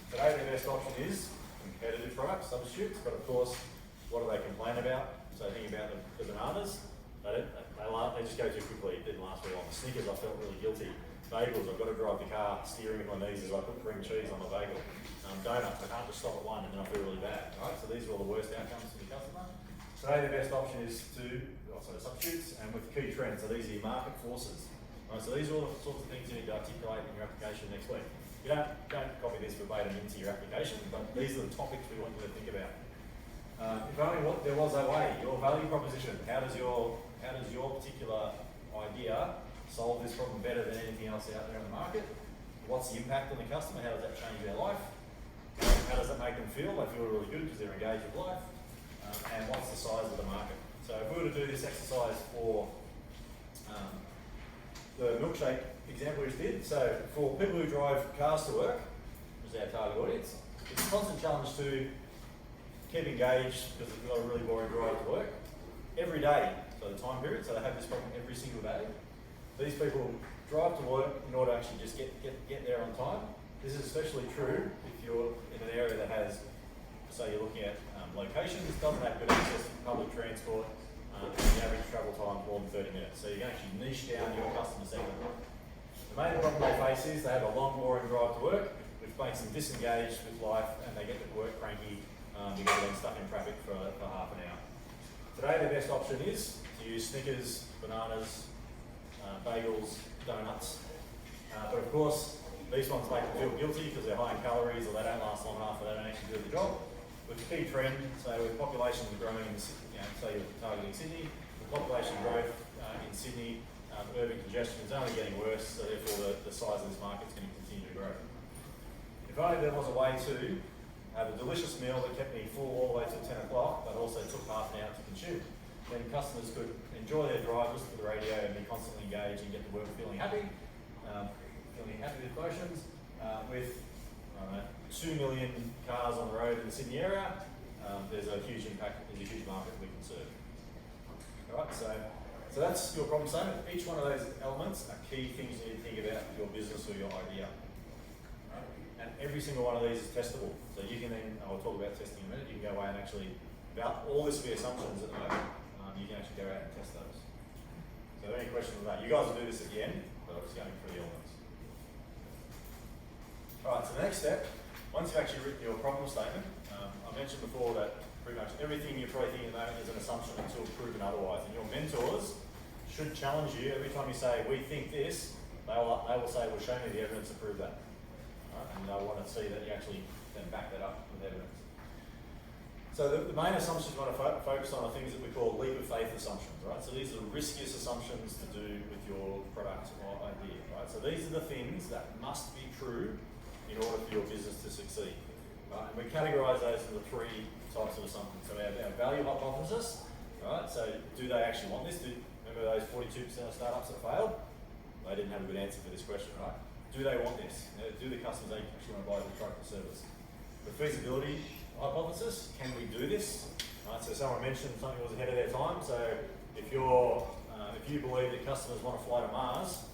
Today their best option is competitive product substitutes, but of course, what do they complain about? So think about the bananas. They just go too quickly. It didn't last very long. The Snickers, I felt really guilty. Bagels, I've got to drive the car steering with my knees as I put cream cheese on the bagel. Donuts, I can't just stop at one and then I feel really bad. Right? So these are all the worst outcomes for the customer. Today the best option is to also substitutes and with key trends. So these are your market forces. Right? So these are all the sorts of things you need to articulate in your application next week. You don't copy this verbatim into your application, but these are the topics we want you to think about. If only there was a way, your value proposition, how does your particular idea solve this problem better than anything else out there in the market? What's the impact on the customer? How does that change their life? How does that make them feel? They feel really good because they're engaged with life. And what's the size of the market? So if we were to do this exercise for the milkshake example we just did, so for people who drive cars to work, which is our target audience, it's a constant challenge to keep engaged because they've got a really boring drive to work every day. So the time period, so they have this problem every single day. These people drive to work in order to actually just get there on time. This is especially true if you're in an area that has, say you're looking at locations, doesn't have good access to public transport, and the average travel time more than 30 minutes. So you can actually niche down your customer segment. The main problem they face is they have a long, boring drive to work, which makes them disengaged with life and they get to work cranky because they're stuck in traffic for half an hour. Today the best option is to use Snickers, bananas, bagels, donuts, but of course these ones make them feel guilty because they're high in calories or they don't last long enough or they don't actually do the job. With the key trend, so with population growing in, say you're targeting Sydney, with population growth in Sydney, urban congestion is only getting worse, so therefore the size of this market is going to continue to grow. If only there was a way to have a delicious meal that kept me full all the way till 10 o'clock, but also took half an hour to consume. Then customers could enjoy their drive, listen to the radio and be constantly engaged and get to work feeling happy with emotions. With 2 million cars on the road in the Sydney area, there's a huge impact, there's a huge market we can serve. Alright, so that's your problem statement. Each one of those elements are key things you need to think about your business or your idea. Right? And every single one of these is testable. So you can then, I'll talk about testing in a minute, you can go away and actually, about all this will be assumptions at the moment, you can actually go out and test those. So any questions on that? You guys will do this at the end, but I'm just going through the elements. Alright, so the next step, once you've actually written your problem statement, I mentioned before that pretty much everything you're probably thinking at the moment is an assumption until proven otherwise. And your mentors should challenge you every time you say, we think this, they will say, well, show me the evidence to prove that. Right? And they'll want to see that you actually then back that up with evidence. So the main assumptions we want to focus on are things that we call leap of faith assumptions, right? So these are the riskiest assumptions to do with your product or idea, right? So these are the things that must be true in order for your business to succeed. Right? And we categorise those into 3 types of assumptions. So we have our value hypothesis, right? So do they actually want this? Remember those 42% of startups that failed? They didn't have a good answer for this question, right? Do they want this? Do the customers actually want to buy the product or service? The feasibility hypothesis, can we do this? Right, so someone mentioned something was ahead of their time. So if you believe that customers want to fly to Mars,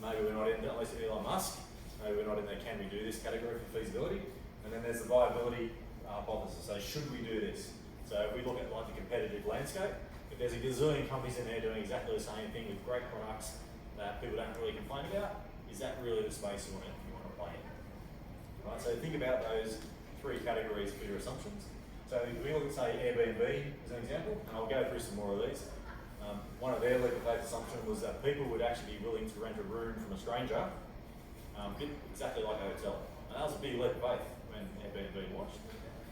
maybe we're not in, at least Elon Musk, maybe we're not in the can we do this category for feasibility. And then there's the viability hypothesis. So should we do this? So if we look at like the competitive landscape, if there's a gazillion companies in there doing exactly the same thing with great products that people don't really complain about, is that really the space you want to play in? Right, so think about those 3 categories for your assumptions. So if we look at, say, Airbnb as an example, and I'll go through some more of these. One of their leap of faith assumption was that people would actually be willing to rent a room from a stranger, exactly like a hotel. And that was a big leap of faith when Airbnb launched.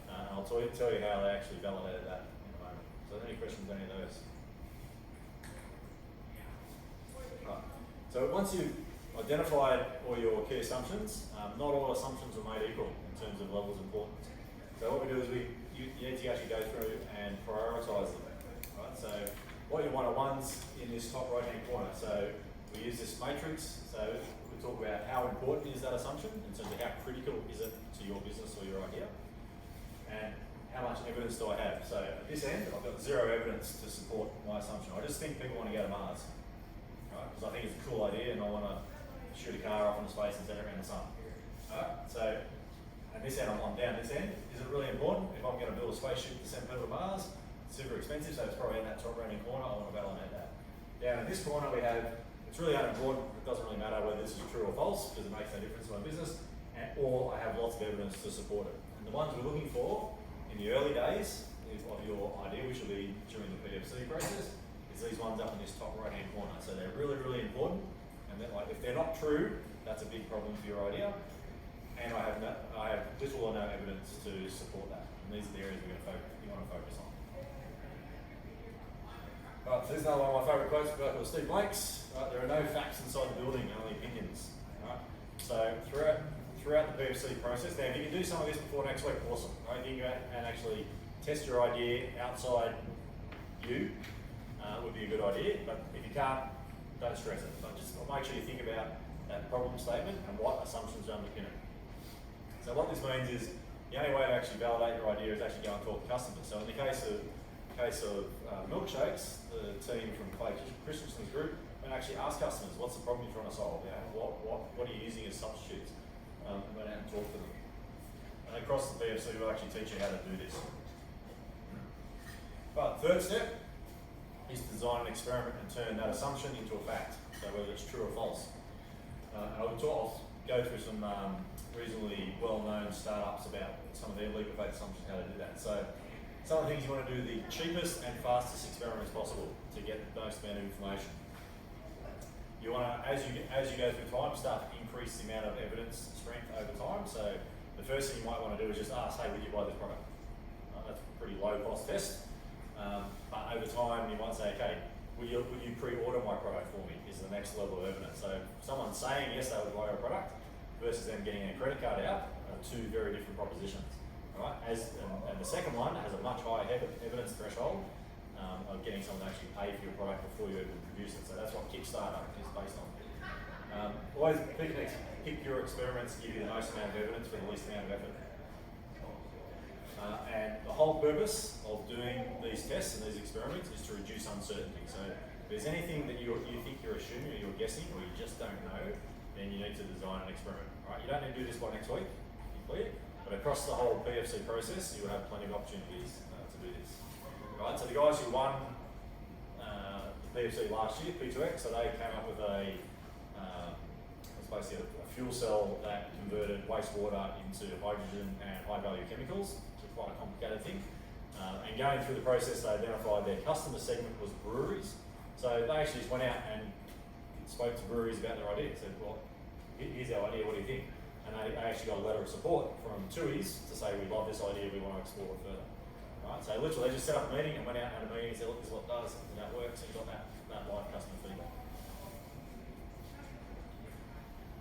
And I'll tell you how they actually validated that in a moment. So any questions on any of those? Right. So once you've identified all your key assumptions, not all assumptions are made equal in terms of levels of importance. So what we do is you need to actually go through and prioritise them. Right? So what you want are ones in this top right hand corner. So we use this matrix. So we talk about how important is that assumption in terms of how critical is it to your business or your idea, and how much evidence do I have. So at this end, I've got zero evidence to support my assumption. I just think people want to go to Mars, right? Because I think it's a cool idea and I want to shoot a car off into space and send it around the sun. Right? So at this end, I'm down this end. Is it really important? If I'm going to build a spaceship to send people to Mars, it's super expensive, so it's probably in that top right hand corner. I want to validate that. Down in this corner, we have, it's really unimportant. It doesn't really matter whether this is true or false because it makes no difference to my business, or I have lots of evidence to support it. And the ones we're looking for in the early days of your idea, which will be during the PFC process, is these ones up in this top right hand corner. So they're really, really important. And then, like, if they're not true, that's a big problem for your idea. And I have little or no evidence to support that. And these are the areas you want to focus on. Right, so this is another one of my favourite quotes about Steve Blake's. Right, there are no facts inside the building, only opinions. Right? So throughout the PFC process, now if you can do some of this before next week, awesome. Right? You can go and actually test your idea outside you, would be a good idea. But if you can't, don't stress it. But just make sure you think about that problem statement and what assumptions underpin it. So what this means is the only way to actually validate your idea is actually go and talk to customers. So in the case of milkshakes, the team from Clay Christensen's group went actually ask customers, what's the problem you're trying to solve? You know, what are you using as substitutes? And went out and talked to them. And across the PFC, we'll actually teach you how to do this. But third step is to design an experiment and turn that assumption into a fact. So whether it's true or false. I'll go through some reasonably well-known startups about some of their leap of faith assumptions, how to do that. So some of the things you want to do the cheapest and fastest experiments possible to get the most amount of information. You want to, as you go through time, start to increase the amount of evidence strength over time. So the first thing you might want to do is just ask, hey, would you buy this product? That's a pretty low cost test. But over time, you might say, okay, would you pre-order my product for me? Is the next level of evidence. So someone saying yes, they would buy your product versus them getting a credit card out are two very different propositions. Right? And the second one has a much higher evidence threshold of getting someone to actually pay for your product before you even produce it. So that's what Kickstarter is based on. Always pick your experiments to give you the most amount of evidence for the least amount of effort. And the whole purpose of doing these tests and these experiments is to reduce uncertainty. So if there's anything that you think you're assuming or you're guessing or you just don't know, then you need to design an experiment. Right? You don't need to do this by next week, to be clear, but across the whole PFC process, you will have plenty of opportunities to do this. Right? So the guys who won the PFC last year, P2X, so they came up with it's basically a fuel cell that converted wastewater into hydrogen and high-value chemicals. Quite a complicated thing. And going through the process, they identified their customer segment was breweries. So they actually just went out and spoke to breweries about their idea. Said, well, here's our idea, what do you think? And they actually got a letter of support from TUIs to say, we love this idea, we want to explore it further. Right? So literally, they just set up a meeting and went out and had a meeting and said, look, this is what it does, and that works, and you got that live customer feedback.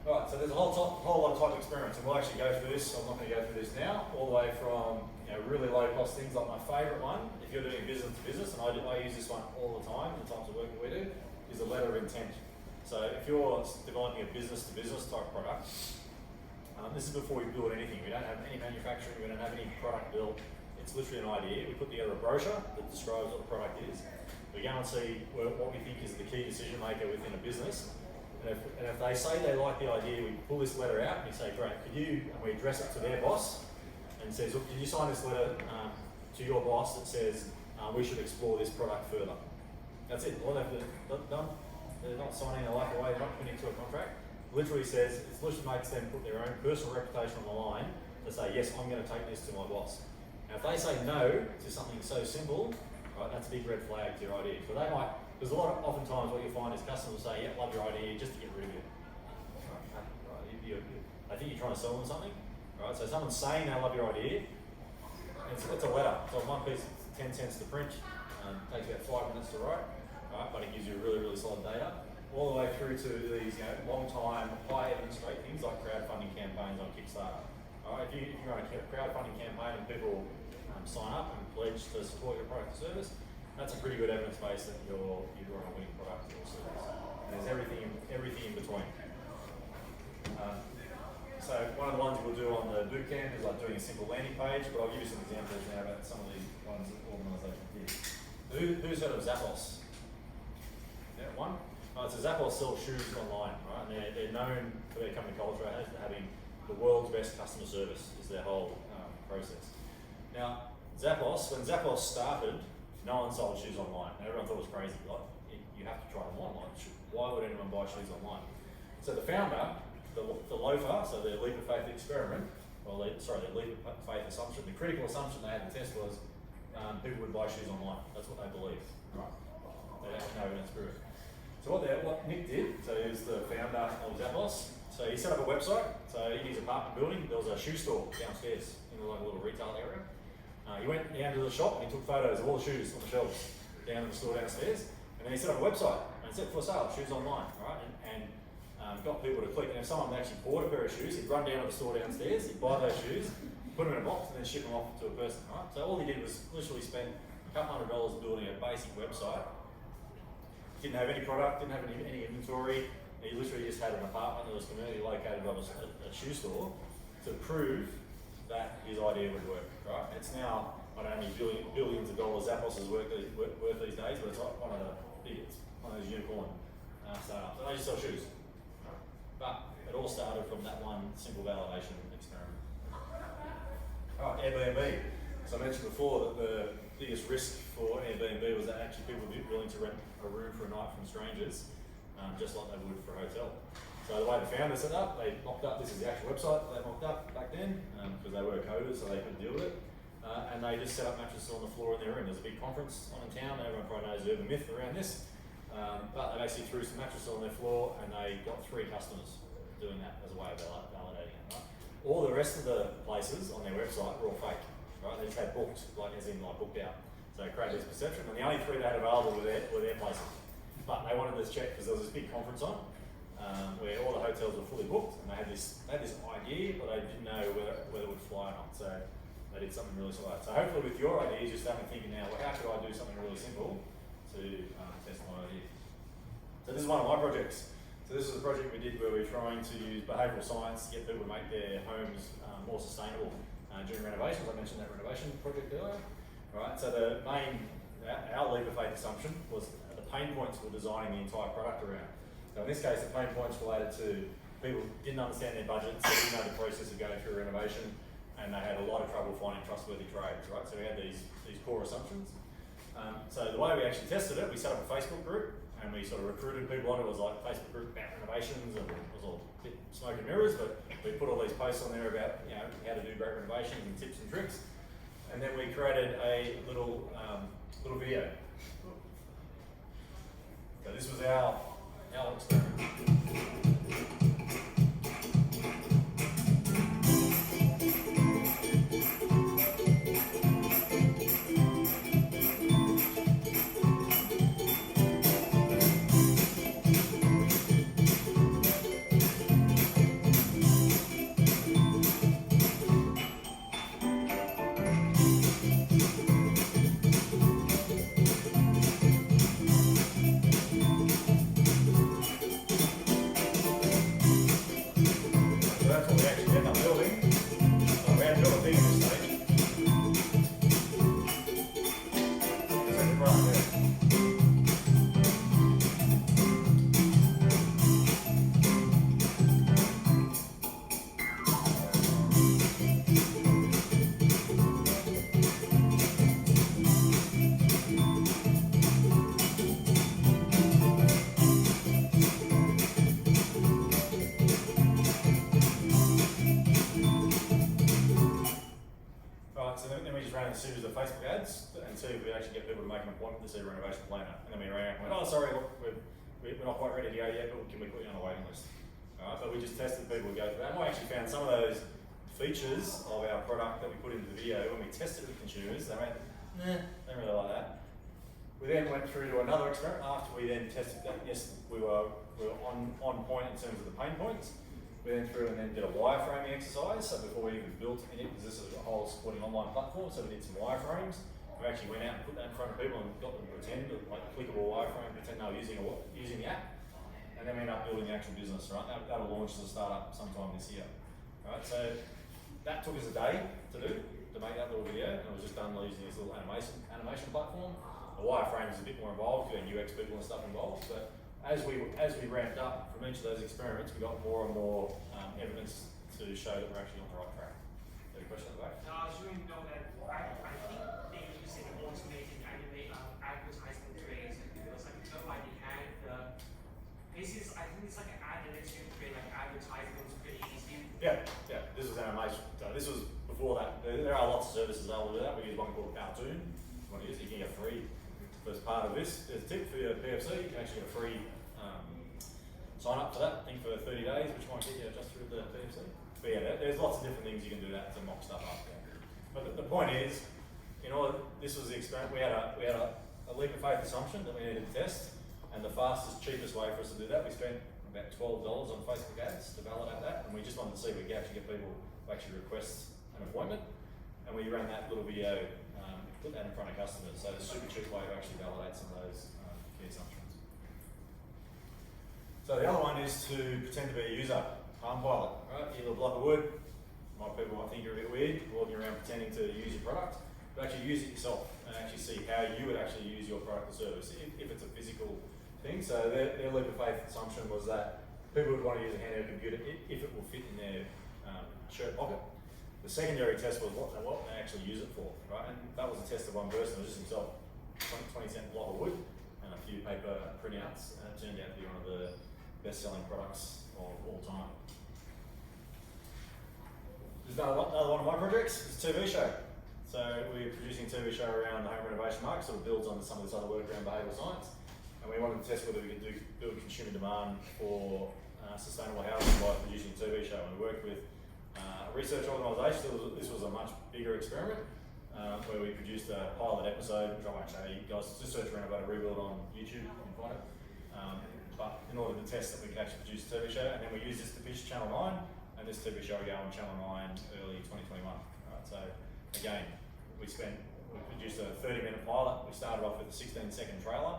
Right, so there's a whole lot of type of experiments, and we'll actually go through this. I'm not going to go through this now, all the way from really low cost things like my favourite one, if you're doing business to business, and I use this one all the time, the types of work that we do, is a letter of intent. So if you're developing a business to business type product, this is before we build anything. We don't have any manufacturing, we don't have any product built. It's literally an idea. We put together a brochure that describes what the product is. We go and see what we think is the key decision maker within a business. And if they say they like the idea, we pull this letter out and we say, great, and we address it to their boss and says, look, can you sign this letter to your boss that says we should explore this product further? That's it. All they've done, they're not signing a life away, they're not putting into a contract. Literally says, it literally makes them put their own personal reputation on the line to say, yes, I'm going to take this to my boss. Now, if they say no to something so simple, right, that's a big red flag to your idea. So they might, there's oftentimes what you'll find is customers will say, yeah, love your idea, just to get rid of it. Right, I think you're trying to sell them something, right? So someone's saying they love your idea, it's a letter. So one piece, it's 10 cents to print, takes about 5 minutes to write, right? But it gives you really, really solid data. All the way through to these, long time, high evidence rate things like crowdfunding campaigns on Kickstarter. All right, if you run a crowdfunding campaign and people sign up and pledge to support your product or service, that's a pretty good evidence base that you're on a winning product or service. And there's everything in between. So one of the ones we'll do on the bootcamp is like doing a simple landing page, but I'll give you some examples now about some of these ones that organisations did. Who's heard of Zappos? Yeah, one? So Zappos sells shoes online, right? And they're known for their company culture as having the world's best customer service is their whole process. Now, when Zappos started, no one sold shoes online. And everyone thought it was crazy. Like, you have to try them online. Why would anyone buy shoes online? So the founder, the loafer, so their leap of faith experiment, their leap of faith assumption, the critical assumption they had to test was people would buy shoes online. That's what they believed. Right? They had no evidence proof. So what Nick did, so he was the founder of Zappos, so he set up a website. So in his apartment building, there was a shoe store downstairs in like a little retail area. He went down to the shop and he took photos of all the shoes on the shelves down in the store downstairs. And then he set up a website and said for sale, shoes online, right? And got people to click. And if someone actually bought a pair of shoes, he'd run down to the store downstairs, he'd buy those shoes, put them in a box, and then ship them off to a person, right? So all he did was literally spend a couple $100 building a basic website. Didn't have any product, didn't have any inventory. He literally just had an apartment that was community located above a shoe store to prove that his idea would work, right? It's now, I don't know how many billions of dollars Zappos is worth these days, but it's like one of the biggest, one of those unicorn startups. And they just sell shoes. Right? But it all started from that one simple validation experiment. All right, Airbnb. So I mentioned before that the biggest risk for Airbnb was that actually people would be willing to rent a room for a night from strangers, just like they would for a hotel. So the way the founders set up, they mocked up, this is the actual website they mocked up back then, because they were coders so they could deal with it. And they just set up mattresses on the floor in their room. There's a big conference on in town, everyone probably knows the urban myth around this. But they basically threw some mattresses on their floor and they got 3 customers doing that as a way of validating it. Right? All the rest of the places on their website were all fake. Right? They just had booked, like as in like booked out. So it created this perception, and the only 3 they had available were their places. But they wanted this check because there was this big conference on, where all the hotels were fully booked, and they had this idea, but they didn't know whether it would fly or not. So they did something really smart. So hopefully with your ideas, you're starting thinking now, well, how could I do something really simple to test my idea? So this is one of my projects. So this is a project we did where we're trying to use behavioural science to get people to make their homes more sustainable during renovations. I mentioned that renovation project earlier. Right, so our leap of faith assumption was the pain points we're designing the entire product around. So in this case, the pain points related to people didn't understand their budgets, they didn't know the process of going through a renovation, and they had a lot of trouble finding trustworthy trades, right? So we had these core assumptions. So the way we actually tested it, we set up a Facebook group, and we sort of recruited people on it. It was like a Facebook group about renovations, and it was all a bit smoke and mirrors, but we put all these posts on there about how to do great renovations and tips and tricks. And then we created a little video. So this was our experiment. then we just ran a series of Facebook ads and see if we actually get people to make an appointment to see a renovation planner. And then we rang up and went, oh, sorry, look, we're not quite ready to go yet, but can we put you on a waiting list? Alright, but we just tested people who go for that. And we actually found some of those features of our product that we put into the video, when we tested it with consumers, they went, nah, they don't really like that. We then went through to another experiment after we then tested that. Yes, we were on point in terms of the pain points. We then through and then did a wireframing exercise. So before we even built any, because this is a whole supporting online platform, so we did some wireframes. We actually went out and put that in front of people and got them to pretend, like clickable wireframe, pretend they were using the app. And then we ended up building the actual business, right? That'll launch as a startup sometime this year. Right, so that took us a day to do, to make that little video, and it was just done using this little animation platform. The wireframe is a bit more involved, we had UX people and stuff involved, but as we ramped up from each of those experiments, we got more and more evidence to show that we're actually on the right track. Is there a question at the back? I was really know that I think they use an automated advertisement trace because like the I had the this is I think it's like an ad that lets you create like advertisements pretty easy. Yeah. This was animation. So this was before that. There are lots of services able to do that. We use one called Cartoon. What it is, you can get free. As part of this, there's a tip for your PFC. You can actually get a free sign up for that. I think for 30 days, which might get you just through the PFC. But yeah, there's lots of different things you can do that to mock stuff up. But the point is, this was the experiment. We had a leap of faith assumption that we needed to test, and the fastest, cheapest way for us to do that, we spent about $12 on Facebook ads to validate that, and we just wanted to see if we could actually get people to actually request an appointment, and we ran that little video, put that in front of customers. So it's a super cheap way to actually validate some of those key assumptions. So the other one is to pretend to be a user, Palm Pilot, right? You little block of wood, people might think you're a bit weird, walking around pretending to use your product, but actually use it yourself and actually see how you would actually use your product or service if it's a physical thing. So their leap of faith assumption was that people would want to use a handheld computer if it will fit in their shirt pocket. The secondary test was what they actually use it for, right? And that was a test of one person, it was just himself, 20-cent block of wood and a few paper printouts, and it turned out to be one of the best-selling products of all time. There's another one of my projects, it's a TV show. So we're producing a TV show around the home renovation market, so it builds on some of this other work around behavioural science. And we wanted to test whether we could build consumer demand for sustainable housing by producing a TV show. And we worked with a research organisation. This was a much bigger experiment where we produced a pilot episode, which I won't show you guys. Just search around about a rebuild on YouTube, you can find it. But in order to test that, we could actually produce a TV show, and then we used this to pitch Channel 9, and this TV show will go on Channel 9 early 2021. Right, so again, we produced a 30-minute pilot. We started off with a 16-second trailer,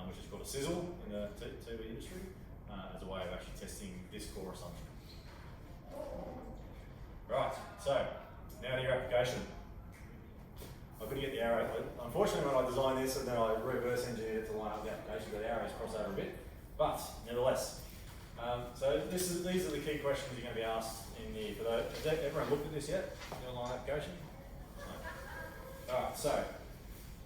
which is called a sizzle in the TV industry, as a way of actually testing this core assumption. Right, so now to your application. I couldn't get the arrow. Unfortunately, when I designed this and then I reverse engineered it to line up the application, the arrows cross over a bit. But nevertheless, so these are the key questions you're going to be asked in the. Has everyone looked at this yet? The online application. No. All right, so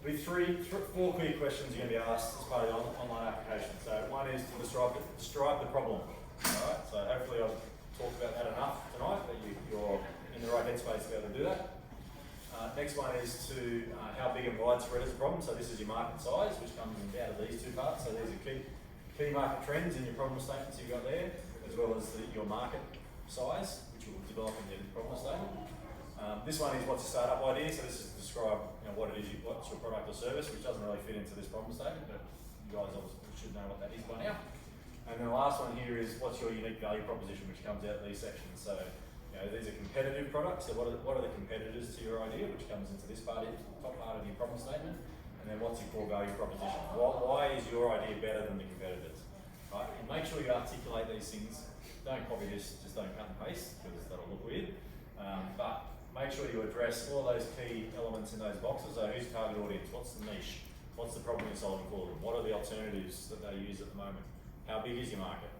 with four key questions you're going to be asked as part of the online application. So one is to describe the problem. All right, so hopefully I've talked about that enough tonight that you're in the right headspace to be able to do that. Next one is to how big and widespread is the problem. So this is your market size, which comes out of these two parts. So these are key market trends in your problem statements you've got there, as well as your market size, which will develop in your problem statement. This one is what's your startup idea. So this is to describe what it is, what's your product or service, which doesn't really fit into this problem statement, but you guys obviously should know what that is by now. And then the last one here is what's your unique value proposition, which comes out of these sections. So these are competitive products. So what are the competitors to your idea, which comes into this part, top part of your problem statement. And then what's your core value proposition? Why is your idea better than the competitors? Right? And make sure you articulate these things. Don't copy this, just don't cut and paste, because that'll look weird. But make sure you address all those key elements in those boxes. So who's target audience? What's the niche? What's the problem you're solving for them? What are the alternatives that they use at the moment? How big is your market?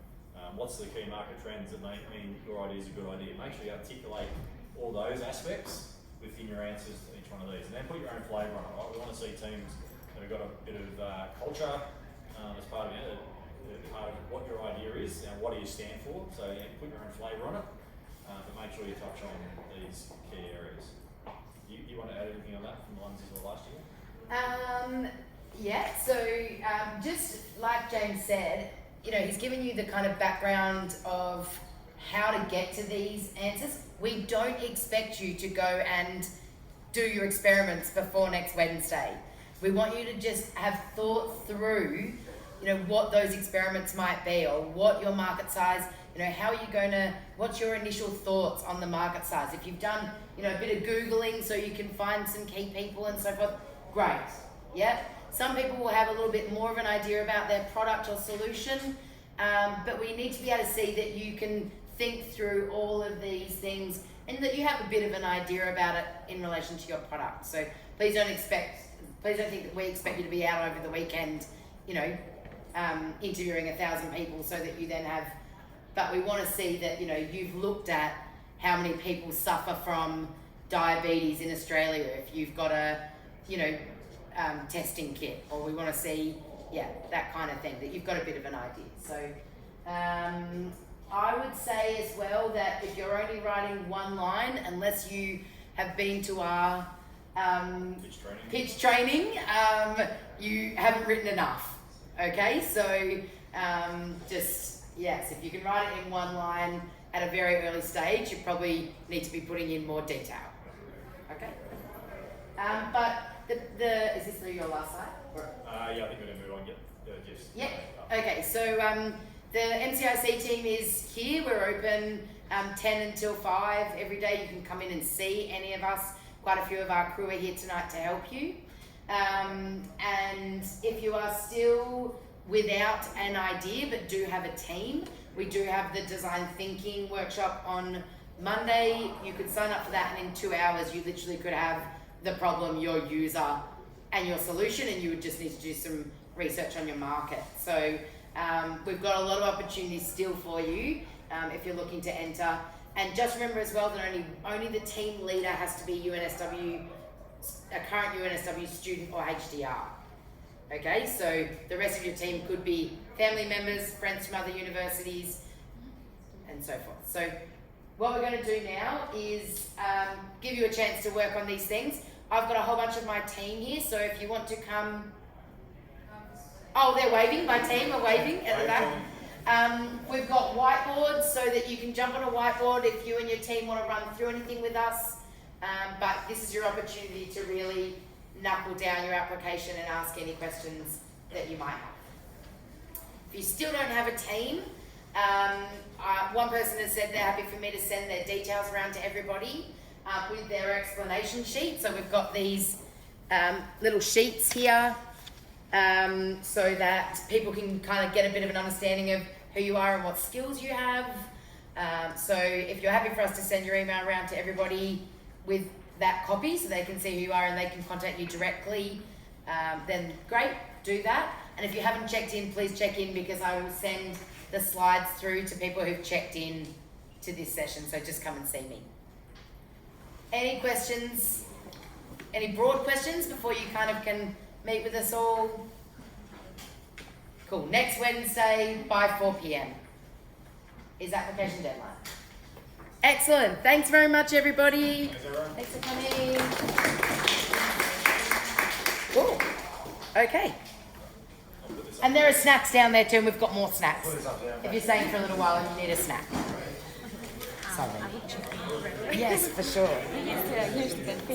What's the key market trends that mean your idea is a good idea? Make sure you articulate all those aspects within your answers to each one of these, and then put your own flavour on it. Right? We want to see teams that have got a bit of culture as part of it, part of what your idea is and what do you stand for. So put your own flavour on it, but make sure you touch on these key areas. You want to add anything? from the ones you saw last year? Yeah, so just like James said, you know, he's given you the kind of background of how to get to these answers. We don't expect you to go and do your experiments before next Wednesday. We want you to just have thought through, you know, what those experiments might be, or what your market size, you know, how are you going to, what's your initial thoughts on the market size? If you've done, you know, a bit of Googling so you can find some key people and so forth, great, yeah? Some people will have a little bit more of an idea about their product or solution, but we need to be able to see that you can think through all of these things and that you have a bit of an idea about it in relation to your product. So please don't think that we expect you to be out over the weekend, you know, interviewing 1,000 people so that you then have, but we want to see that, you know, you've looked at how many people suffer from diabetes in Australia if you've got a, you know, testing kit, or we want to see, yeah, that kind of thing, that you've got a bit of an idea. So I would say as well that if you're only writing one line, unless you have been to our pitch training, you haven't written enough. Okay, so just, yes, if you can write it in one line at a very early stage, you probably need to be putting in more detail. Okay, but is this your last slide? Yeah, I think we're going to move on. Yes. Yep. Okay, so the MCIC team is here. We're open 10 until 5 every day. You can come in and see any of us. Quite a few of our crew are here tonight to help you. And if you are still without an idea but do have a team, we do have the design thinking workshop on Monday. You could sign up for that, and in 2 hours you literally could have the problem, your user, and your solution, and you would just need to do some research on your market. So we've got a lot of opportunities still for you if you're looking to enter. And just remember as well that only the team leader has to be UNSW, a current UNSW student or HDR. Okay, so the rest of your team could be family members, friends from other universities, and so forth. So what we're going to do now is give you a chance to work on these things. I've got a whole bunch of my team here, so if you want to come... Oh, they're waving, my team are waving at the back. We've got whiteboards so that you can jump on a whiteboard if you and your team want to run through anything with us. But this is your opportunity to really knuckle down your application and ask any questions that you might have. If you still don't have a team, one person has said they're happy for me to send their details around to everybody with their explanation sheet. So we've got these little sheets here so that people can kind of get a bit of an understanding of who you are and what skills you have. So if you're happy for us to send your email around to everybody with that copy so they can see who you are and they can contact you directly, then great, do that. And if you haven't checked in, please check in, because I will send the slides through to people who've checked in to this session, so just come and see me. Any questions? Any broad questions before you kind of can meet with us all? Cool. Next Wednesday by 4 p.m. is application deadline. Excellent. Thanks very much, everybody. Thanks for coming. Cool. Okay. And there are snacks down there too, and we've got more snacks. If you're staying for a little while and you need a snack. Sorry. Yes, for sure.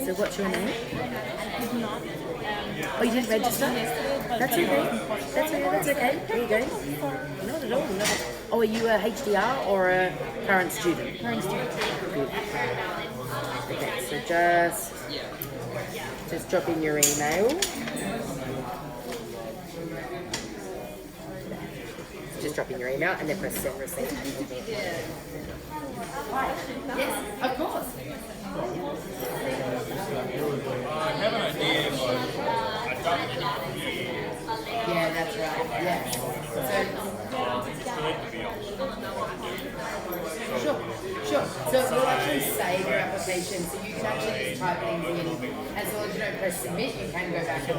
So what's your name? Oh, you didn't register? That's okay. That's okay. There you go. Not at all. Oh, are you a HDR or a current student? Current student. Good. Okay, so just drop in your email. Just drop in your email and then press send receipt. Yes, of course. I have an idea, but I don't know. Yeah, that's right. Yes. Sure. So we'll actually save your application, so you can actually just type things in. As long as you don't press submit, you can go back and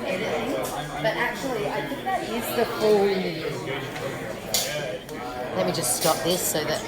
edit things. But actually, I think that is the full. Let me just stop this so that